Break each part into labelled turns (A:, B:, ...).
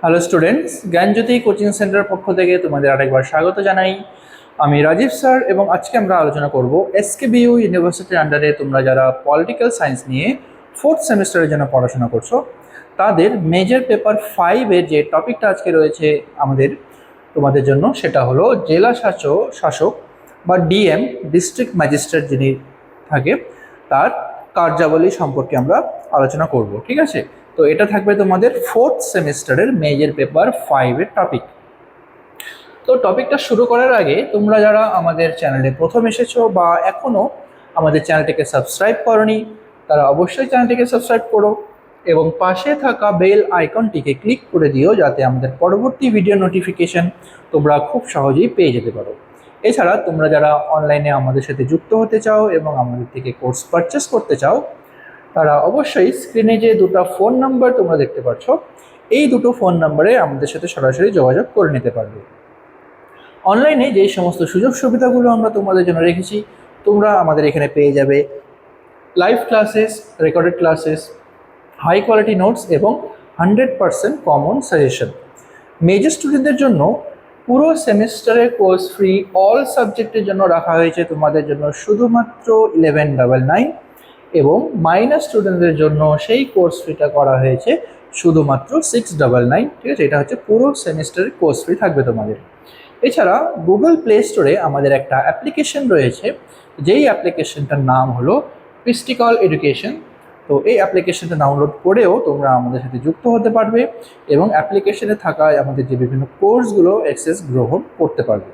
A: Hello students, জ্ঞানজ্যোতি coaching centre পক্ষ থেকে তোমাদের আরেকবার স্বাগত জানাই। আমি রাজীব স্যার এবং আজকে আমরা আলোচনা করব এসকেবিইউ ইউনিভার্সিটির আন্ডারে তোমরা যারা পলিটিক্যাল সায়েন্স নিয়ে 4th সেমিস্টারের জন্য পড়াশোনা করছো তাদের মেজর পেপার 5-এর যে টপিকটা আজকে রয়েছে আমাদের তোমাদের জন্য, সেটা হলো জেলা শাসক বা ডিএম, ডিস্ট্রিক্ট ম্যাজিস্ট্রেট যিনি থাকে, তার কার্যাবলী সম্পর্কে আমরা আলোচনা করব। ঠিক আছে, তো এটা থাকবে তোমাদের 4th সেমিস্টারের মেজর পেপার 5-এর টপিক। তো টপিকটা শুরু করার আগে তোমরা যারা আমাদের চ্যানেলে প্রথম এসেছো বা এখনও আমাদের চ্যানেলটিকে সাবস্ক্রাইব করোনি, তারা অবশ্যই চ্যানেলটিকে সাবস্ক্রাইব করো এবং পাশে থাকা বেল আইকনটিকে ক্লিক করে দিও, যাতে আমাদের পরবর্তী ভিডিও নোটিফিকেশন তোমরা খুব সহজেই পেয়ে যেতে পারো। এছাড়া তোমরা যারা অনলাইনে আমাদের সাথে যুক্ত হতে চাও এবং আমাদের থেকে কোর্স পারচেস করতে চাও, তারা অবশ্যই স্ক্রিনে যে দুটো ফোন নাম্বার তোমরা দেখতে পাচ্ছ, এই দুটো ফোন নাম্বারে আমাদের সাথে সরাসরি যোগাযোগ করে নিতে পারবে। অনলাইনে যে সমস্ত সুযোগ সুবিধাগুলো আমরা তোমাদের জন্য রেখেছি, তোমরা আমাদের এখানে পেয়ে যাবে live classes, recorded classes, high quality notes এবং 100% কমন সাজেশন। মেজর স্টুডেন্টদের জন্য পুরো সেমিস্টারের কোর্স ফ্রি, অল সাবজেক্টের জন্য রাখা হয়েছে তোমাদের জন্য শুধুমাত্র 1199 এবং মাইনার স্টুডেন্টদের জন্য সেই কোর্স ফিটা করা হয়েছে শুধুমাত্র 699। ঠিক আছে, এটা হচ্ছে পুরো সেমিস্টারের কোর্স ফি থাকবে তোমাদের। এছাড়া গুগল প্লে স্টোরে আমাদের একটা অ্যাপ্লিকেশন রয়েছে, যেই অ্যাপ্লিকেশনটার নাম হলো পিস্টিকল এডুকেশন। তো এই অ্যাপ্লিকেশনটা ডাউনলোড করেও তোমরা আমাদের সাথে যুক্ত হতে পারবে এবং অ্যাপ্লিকেশনে থাকা আমাদের যে বিভিন্ন কোর্সগুলো অ্যাক্সেস গ্রহণ করতে পারবে।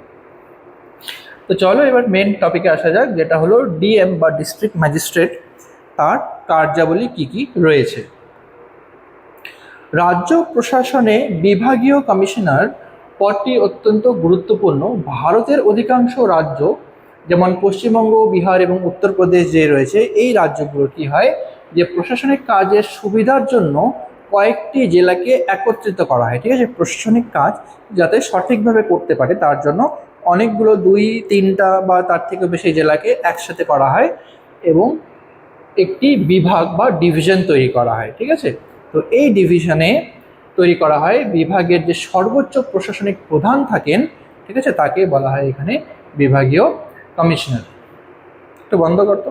A: তো চলো এবার মেন টপিকে আসা যাক, যেটা হলো ডিএম বা ডিস্ট্রিক্ট ম্যাজিস্ট্রেট, তার কার্যাবলী কি কি রয়েছে। রাজ্য প্রশাসনে বিভাগীয় কমিশনার পদটি অত্যন্ত গুরুত্বপূর্ণ। ভারতের অধিকাংশ রাজ্য, যেমন পশ্চিমবঙ্গ, বিহার এবং উত্তরপ্রদেশ যে রয়েছে, এই রাজ্যগুলো কি হয় যে প্রশাসনিক কাজের সুবিধার জন্য কয়েকটি জেলাকে একত্রিত করা হয়। ঠিক আছে, প্রশাসনিক কাজ যাতে সঠিকভাবে করতে পারে তার জন্য অনেকগুলো 2-3টা বা তার থেকে বেশি জেলাকে একসাথে করা হয় এবং একটি বিভাগ বা ডিভিশন তৈরি করা হয়। ঠিক আছে, তো এই ডিভিশনে তৈরি করা হয় বিভাগের যে সর্বোচ্চ প্রশাসনিক প্রধান থাকেন, ঠিক আছে, তাকে বলা হয় এখানে বিভাগীয় কমিশনার। একটু বন্ধ করতো।